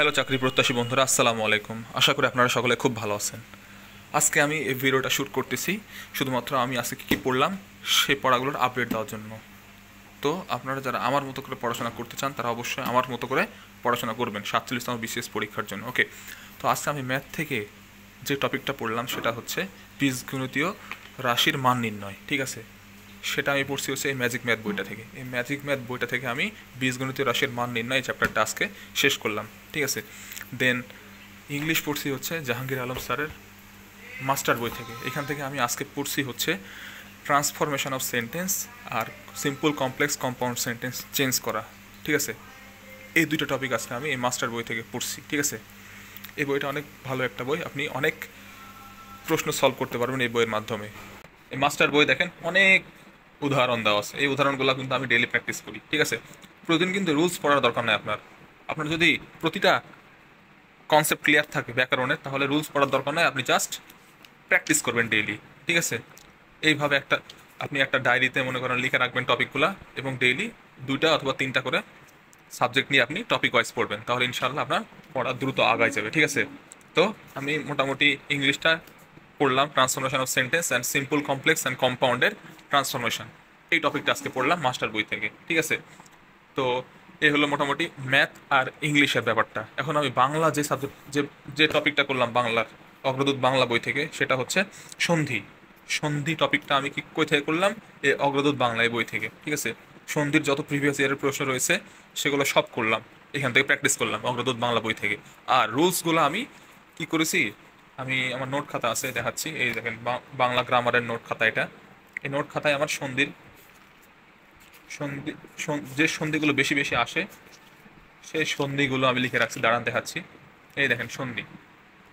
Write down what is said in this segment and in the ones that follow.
Hello চাকরি প্রত্যাশী বন্ধুরা, আসসালামু আলাইকুম। আশা করি আপনারা সকলে খুব ভালো আছেন। আজকে আমি এই ভিডিওটা শ্যুট করতেছি শুধুমাত্র আমি আজকে কী পড়লাম সেই পড়াগুলোর আপডেট দেওয়ার জন্য। তো আপনারা যারা আমার মতো করে পড়াশোনা করতে চান তারা অবশ্যই আমার মতো করে পড়াশোনা করবেন 47তম বিসিএস পরীক্ষার জন্য। ওকে, তো আজকে আমি ম্যাথ থেকে যে টপিকটা পড়লাম সেটা হচ্ছে বীজগণিতীয় রাশির মান নির্ণয়। ঠিক আছে, সেটা আমি পড়ছি হচ্ছে এই ম্যাজিক ম্যাথ বইটা থেকে। এই ম্যাজিক ম্যাথ বইটা থেকে আমি বীজগণিতীয় রাশির মান নির্ণয় চ্যাপ্টারটা আজকে শেষ করলাম। ঠিক আছে, দেন ইংলিশ পড়ছি হচ্ছে জাহাঙ্গীর আলম স্যারের মাস্টার বই থেকে। এখান থেকে আমি আজকে পড়ছি হচ্ছে ট্রান্সফরমেশন অফ সেন্টেন্স আর simple complex compound sentence change করা। ঠিক আছে, এই দুইটা টপিক আজকে আমি এই মাস্টার বই থেকে পড়ছি। ঠিক আছে, এই বইটা অনেক ভালো একটা বই, আপনি অনেক প্রশ্ন সলভ করতে পারবেন এই বইয়ের মাধ্যমে। এই মাস্টার বই দেখেন অনেক উদাহরণ দেওয়া আছে, এই উদাহরণগুলো কিন্তু আমি ডেইলি প্র্যাকটিস করি। ঠিক আছে, প্রতিদিন কিন্তু রুলস পড়ার দরকার নেই আপনার। আপনার যদি প্রতিটা কনসেপ্ট ক্লিয়ার থাকে ব্যাকরণের, তাহলে রুলস পড়ার দরকার নয়, আপনি জাস্ট প্র্যাকটিস করবেন ডেইলি। ঠিক আছে, এইভাবে আপনি একটা ডায়েরিতে মনে করেন লিখে রাখবেন টপিকগুলো, এবং ডেইলি 2টা অথবা 3টা করে সাবজেক্ট নিয়ে আপনি টপিক ওয়াইজ পড়বেন, তাহলে ইনশাআল্লাহ আপনার পড়া দ্রুত আগায় যাবে। ঠিক আছে, তো আমি মোটামুটি ইংলিশটা পড়লাম, transformation of sentence and simple complex and কম্পাউন্ডের ট্রান্সফরমেশন, এই টপিকটা আজকে পড়লাম মাস্টার বই থেকে। ঠিক আছে, তো এই হলো মোটামুটি ম্যাথ আর ইংলিশের ব্যাপারটা। এখন আমি বাংলা যে সাবজেক্ট যে টপিকটা করলাম বাংলার অগ্রদূত বাংলা বই থেকে, সেটা হচ্ছে সন্ধি। সন্ধি টপিকটা আমি কই থেকে করলাম? এই অগ্রদূত বাংলা এই বই থেকে। ঠিক আছে, সন্ধির যত প্রিভিয়াস ইয়ারের প্রশ্ন রয়েছে সেগুলো সব করলাম, এখান থেকে প্র্যাকটিস করলাম অগ্রদূত বাংলা বই থেকে। আর রুলসগুলো আমি কি করেছি, আমি আমার নোট খাতা আছে দেখাচ্ছি, এই দেখেন বাংলা গ্রামারের নোট খাতা এটা। এই নোট খাতায় আমার সন্ধির সন্ধি যে সন্ধিগুলো বেশি বেশি আসে সেই সন্ধিগুলো আমি লিখে রাখছি, দাঁড়ান দেখাচ্ছি। এই দেখেন সন্ধি,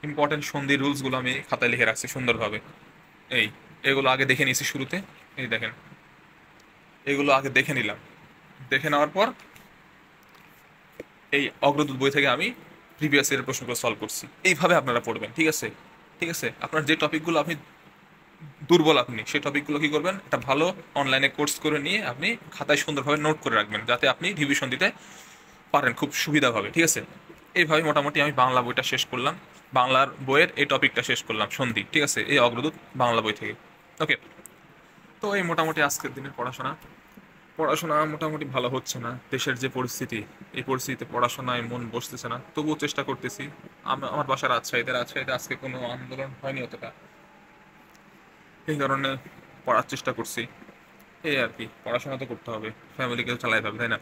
ইম্পর্টেন্ট সন্ধি রুলসগুলো আমি খাতায় লিখে রাখছি সুন্দরভাবে। এই এগুলো আগে দেখে নিয়েছি শুরুতে, এই দেখেন এগুলো আগে দেখে নিলাম। দেখে নেওয়ার পর এই অগ্রদূত বই থেকে আমি প্রিভিয়াস ইয়ারের প্রশ্নগুলো সলভ করছি। এইভাবে আপনারা পড়বেন। ঠিক আছে, ঠিক আছে, আপনার যে টপিকগুলো আপনি দুর্বল, আপনি সেই টপিকগুলো কী করবেন, একটা ভালো অনলাইনে কোর্স করে নিয়ে আপনি খাতায় সুন্দরভাবে নোট করে রাখবেন, যাতে আপনি রিভিশন দিতে পারেন খুব সুবিধাভাবে। ঠিক আছে, এইভাবে মোটামুটি আমি বাংলা বইটা শেষ করলাম, বাংলার বইয়ের এই টপিকটা শেষ করলাম সন্ধি। ঠিক আছে, এই অগ্রদূত বাংলা বই থেকে। ওকে, তো এই মোটামুটি আজকের দিনের পড়াশোনা। পড়াশোনা মোটামুটি ভালো হচ্ছে না, দেশের যে পরিস্থিতি, এই পরিস্থিতিতে পড়াশোনায় মন বসতেছে না, তবুও চেষ্টা করতেছি। আমার বাসার রাজশাহীতে আজকে কোনো আন্দোলন হয়নি অতটা, এই কারণে পড়ার চেষ্টা করছি। এই আর কি, পড়াশোনা তো করতে হবে, ফ্যামিলিকে চালাতে হবে, তাই না?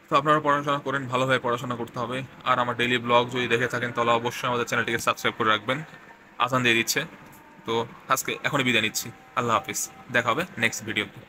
তো আপনারা পড়াশোনা করেন, ভালোভাবে পড়াশোনা করতে হবে। আর আমার ডেইলি ব্লগ যদি দেখে থাকেন তাহলে অবশ্যই আমাদের চ্যানেলটিকে সাবস্ক্রাইব করে রাখবেন। আজান দিয়ে দিচ্ছে, তো আজকে এখনই বিদায় নিচ্ছি। আল্লাহ হাফিজ, দেখা হবে নেক্সট ভিডিওতে।